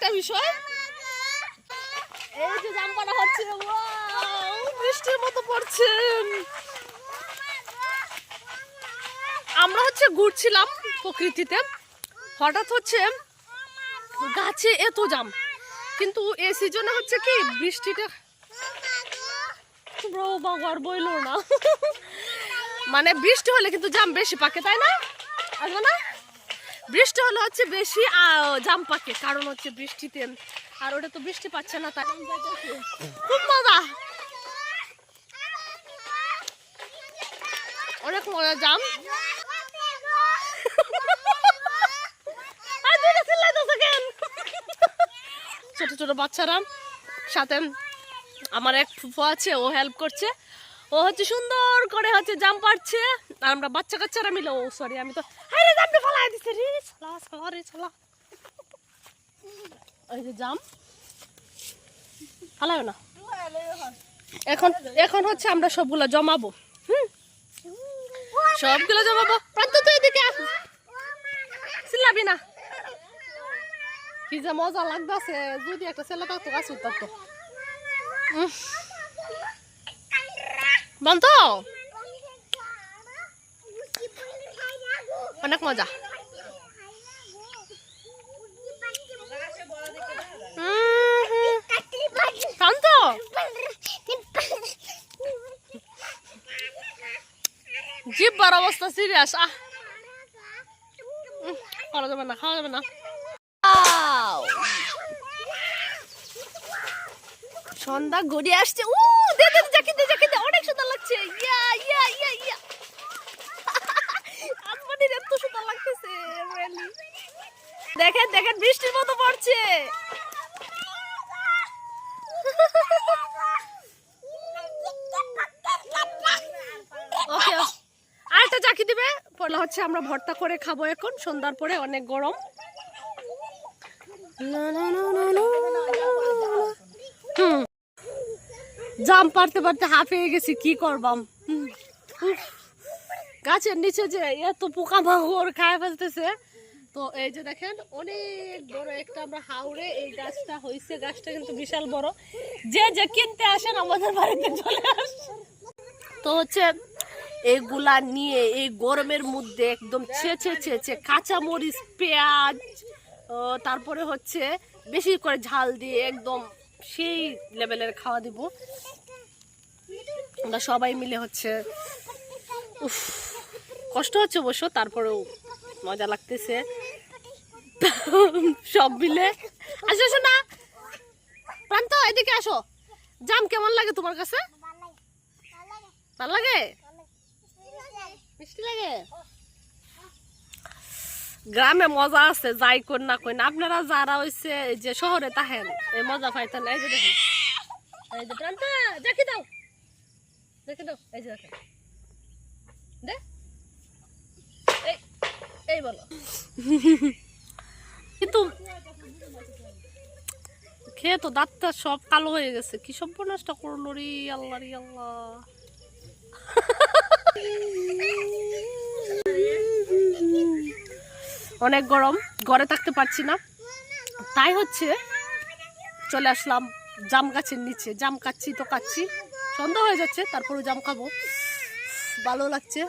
একটা বিষয়, এই যে জাম পাড়া হচ্ছে, বৃষ্টির মতো পড়ছে। আমরা হচ্ছে ঘুরছিলাম প্রকৃতিতে, হঠাৎ হচ্ছে গাছে এত জাম, কিন্তু এই সিজনে হচ্ছে কি বৃষ্টিটা আর বইল না। মানে বৃষ্টি হলে কিন্তু জাম বেশি পাকে, তাই না? আসবে না? বৃষ্টি হলে হচ্ছে বেশি জাম পাকে, কারণ হচ্ছে বৃষ্টিতে, আর ওটা তো বৃষ্টি পাচ্ছে না, তাই খুব মজা, অনেক মজা জাম। ছোট ছোট বাচ্চারা, সাথে আমার এক ফুফু আছে, ও হেল্প করছে, ও হচ্ছে সুন্দর করে হচ্ছে জাম পাড়ছে, আর আমরা বাচ্চা কাচ্চারা মিলে, ও সরি আমি তো জামটা ফেলাই দিচ্ছি রে, ছালা এই যে জাম ফালাও না। এখন এখন হচ্ছে আমরা সবগুলা জমাবো, সবগুলো জমাবো। প্রান্ত তো এদিকে চিল্লাবি না, কি যে মজা লাগতেছে, যদি একটা ছেলে থাকতো গাছ উঠতো। বন্ধ, অনেক মজা। জিব্বার অবস্থা সিরিয়াস, খাওয়া যাবে না, খাওয়া যাবে না। সন্ধ্যা গড়িয়ে আসছে, অনেক সুন্দর লাগছে, এত সুন্দর লাগতেছে, দেখেন দেখেন বৃষ্টির মতো পড়ছে। ওকে, আরেকটা চাকি দিবে, পরে হচ্ছে আমরা ভর্তা করে খাবো এখন সন্ধ্যার পরে, অনেক গরম। জাম পারতে পারতে হাঁপিয়ে গেছি, কি করবাম। গাছের নিচে যে এত পোকা মাকড় খায় ফেলতেছে। তো এই যে দেখেন অনেক বড় একটা আমরা হাওড়ে এই গাছটা হয়েছে, গাছটা কিন্তু বিশাল বড়, যে যে কিনতে আসেন আমাদের বাড়িতে চলে আসে। তো হচ্ছে এগুলা নিয়ে এই গরমের মধ্যে একদম ছেঁচে কাঁচা মরিচ, পেঁয়াজ, তারপরে হচ্ছে বেশি করে ঝাল দিয়ে একদম সেই লেভেলের খাওয়া দিব। আমরা সবাই মিলে হচ্ছে, উফ, কষ্ট হচ্ছে অবশ্য, তারপরেও মজা লাগতেছে সব মিলে। আসো না প্রান্ত, এদিকে আসো। জাম কেমন লাগে তোমার কাছে? ভালো লাগে, মিষ্টি লাগে। গ্রামে মজা আছে, যাই কোন না কই না, আপনারা যারা হইছে যে শহরে থাকেন এই মজা পাইতেন। এই যে দেখেন, এই যে প্রান্ত দেখি দাও, দেখে দাও, এই যে দেখেন, এই বলো। কিন্তু খেয়ে তো দাঁতটা সব কালো হয়ে গেছে, কি সর্বনাশটা করলো রে আল্লাহ রে আল্লাহ। অনেক গরম, ঘরে থাকতে পারছি না, তাই হচ্ছে চলে আসলাম জাম গাছের নিচে। জাম কাচ্ছি তো কাচ্ছি, সন্ধ্যা হয়ে যাচ্ছে, তারপরে জাম খাবো, ভালো লাগছে।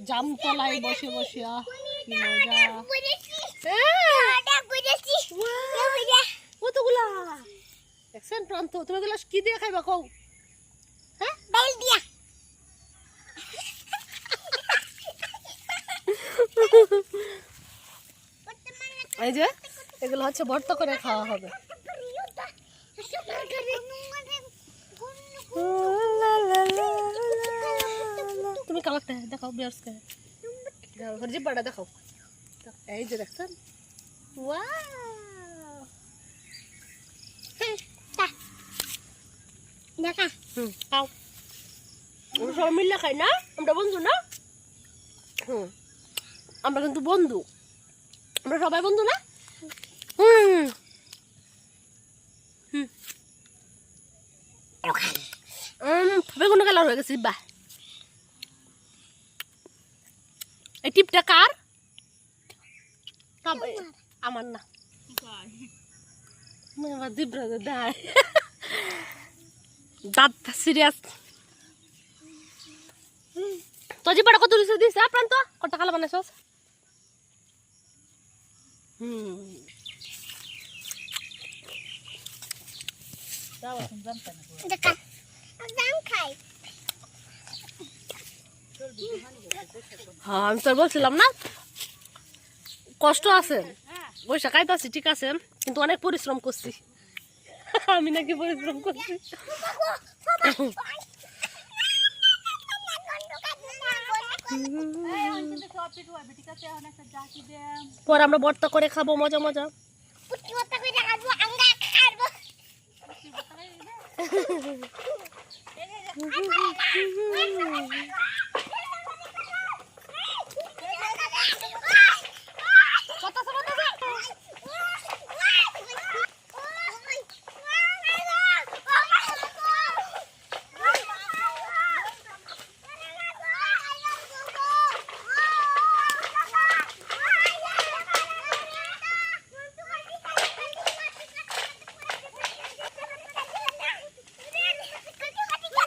জাম তলায় বসে বসে কি মজা। কতগুলা দেখছেন প্রান্ত, তুমি এগুলো কি দিয়ে খাইবা কও? হ্যাঁ, ডাল দিয়া। এই যে এগুলো হচ্ছে ভর্তা করে খাওয়া হবে। তুমি কালারটা দেখাও, বিয়ার্সকে জিব্বাটা দেখাও। এই যে দেখছেন, খাও, সবাই মিলে খাই না, আমরা বন্ধু না? আমরা কিন্তু বন্ধু, আমরা সবাই বন্ধু না? বেগুন কালার হয়ে গেছে, বাহ। এই টিপটা কার? আমার না, দাঁত সিরিয়াস তো জিপাটা কত দিছে দিছে আপনার তো কত কালা বানাইছস হ্যাঁ আমি তো বলছিলাম না কষ্ট আছে বৈশা খাইতেছি ঠিক আছে কিন্তু অনেক পরিশ্রম করছি আমি নাকি পরিশ্রম করছি পরে আমরা ভর্তা করে খাবো মজা মজা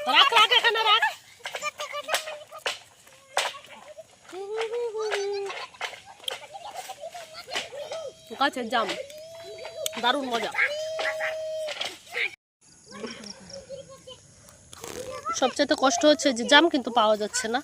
রাখ রাখ এখানে রাখ গাছের জাম দারুণ মজা সবচেয়ে কষ্ট হচ্ছে যে জাম কিন্তু পাওয়া যাচ্ছে না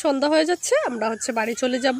সন্ধ্যা হয়ে যাচ্ছে আমরা বাড়ি চলে যাব